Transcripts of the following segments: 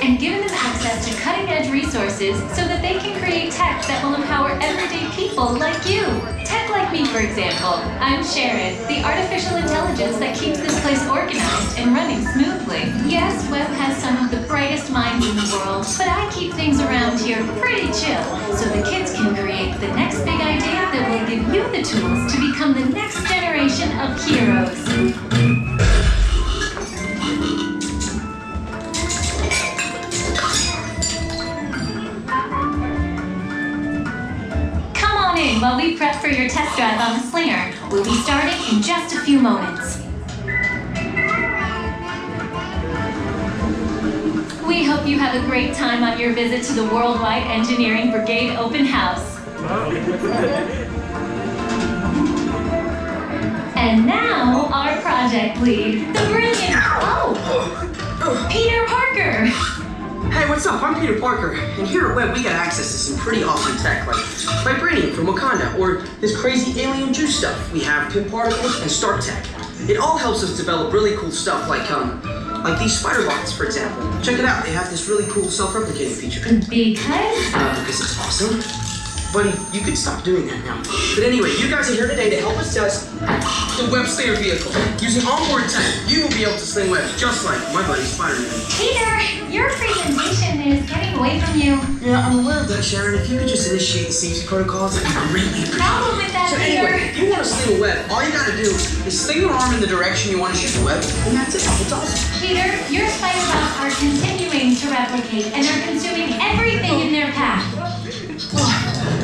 and given them access to cutting-edge resources so that they can create tech that will empower everyday people like you. Tech like me, for example. I'm Sharon, the artificial intelligence that keeps this place organized and running smoothly. Yes, Web has some of the brightest minds in the world, but I keep things around here pretty chill so the kids can create the next big idea that will give you the tools to become the next generation of heroes. While we prep for your test drive on the Slinger. We'll be starting in just a few moments. We hope you have a great time on your visit to the Worldwide Engineering Brigade Open House. And now, our project lead, the brilliant... Oh! Peter Parker! Hey, what's up? I'm Peter Parker, and here at Web we got access to some pretty awesome tech, like vibranium from Wakanda, or this crazy alien juice stuff. We have pin particles and Stark tech. It all helps us develop really cool stuff, like these spider bots, for example. Check it out. They have this really cool self-replicating feature. Because it's awesome. Buddy, you can stop doing that now. But anyway, you guys are here today to help us test the Web Slinger vehicle. Using onboard tech, you will be able to sling webs just like my buddy Spider-Man. Peter, your presentation is getting away from you. Yeah, I'm aware of that, Sharon. If you could just initiate the safety protocols, I'd be greatly appreciated. Problem with that, So Peter. anyway, if you want to sling a web, all you gotta do is sling your arm in the direction you want to shoot the web, and that's it. It's awesome. Peter, your spider bots are continuing to replicate and are consuming everything in their path.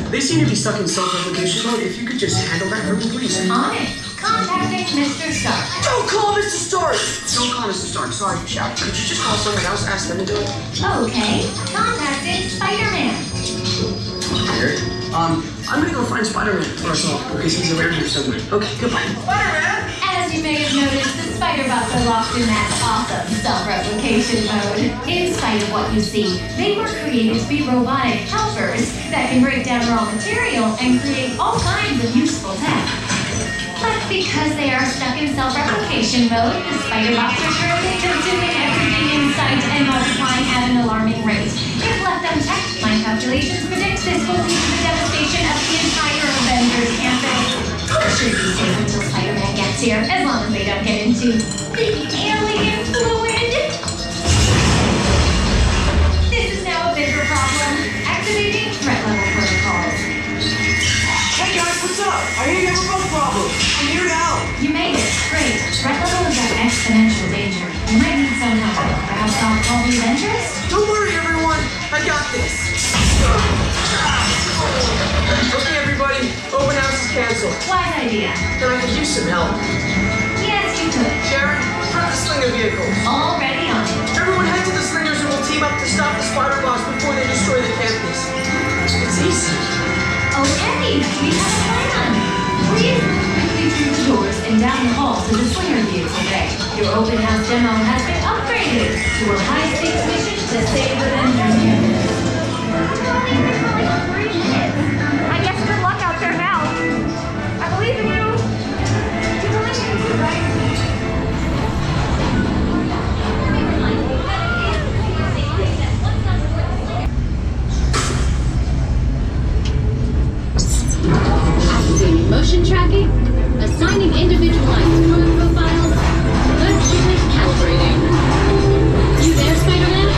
They seem to be stuck in self-replication mode. If you could just handle that for me, please. On it. Contacting Mr. Stark. Don't call Mr. Stark! Don't call Mr. Stark. Sorry, Shout. Could you just call someone else? Ask them to do it? Okay. Contacting Spider-Man. Weird. I'm gonna go find Spider-Man first of all, because he's around here somewhere. Okay, goodbye. Spider-Man! As you may have noticed, the spider bots are locked in that awesome self-replication mode. In spite of what you see, they were created to be robotic helpers that can break down raw material and create all kinds of useful tech. But because they are stuck in self-replication mode, the spider bots are currently consuming everything in sight and multiplying at an alarming rate. If left unchecked, my calculations predict this will lead to the devastation of the entire Avengers Campus. It should be safe until Spider-Man gets here, as long as they don't get into the alien fluid. This is now a bigger problem. Activating threat level protocols. Hey guys, what's up? I hear you have a bug problem. I'm here to help. You made it. Great. Threat level is at exponential danger. You might need some help. Perhaps I'll call the Avengers? Don't worry, everyone. I got this. Okay, everybody. Open house is canceled. Wise idea. Then I could use some help. Yes, you could. Sharon, prep the Slinger vehicle. Already on it. Everyone head to the Slingers and we'll team up to stop the spider bots before they destroy the campus. It's easy. Okay, we have a plan. Please move quickly through the doors and down the hall to the Slinger vehicle bay. Your open house demo has been upgraded to a high-stakes mission to save Avengers Campus. I guess good luck out there now. I believe in you. You believe in me, right? Activating motion tracking, assigning individualized color profiles. Let's finish calibrating. You there, Spider-Man?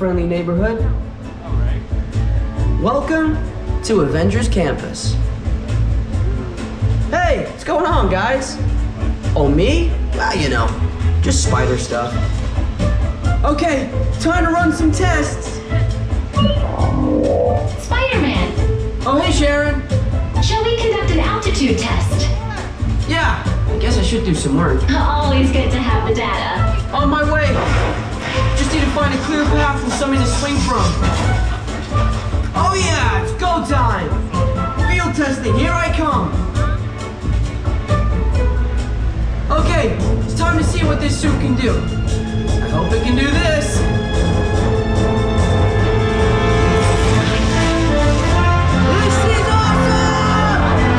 friendly neighborhood. Welcome to Avengers Campus. Hey, what's going on, guys? Oh, me? Well, you know, just spider stuff. Okay, time to run some tests. Spider-Man, Oh, hey, Sharon. shall we conduct an altitude test? Yeah, I guess I should do some work. Always good to have the data. On my way. Just need to find a clear path for something to swing from. Oh yeah, it's go time. Field testing, here I come. Okay, it's time to see what this suit can do. I hope it can do this. This is awesome!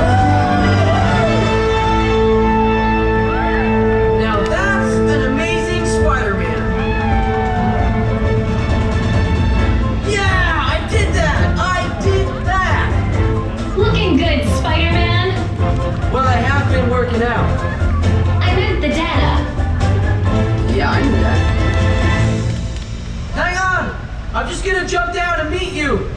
Now that's an amazing Spider-Man. Yeah, I did that! I did that! Looking good, Spider-Man. Well, I have been working out. I meant the data. Yeah, I knew that. Hang on! I'm just gonna jump down and meet you.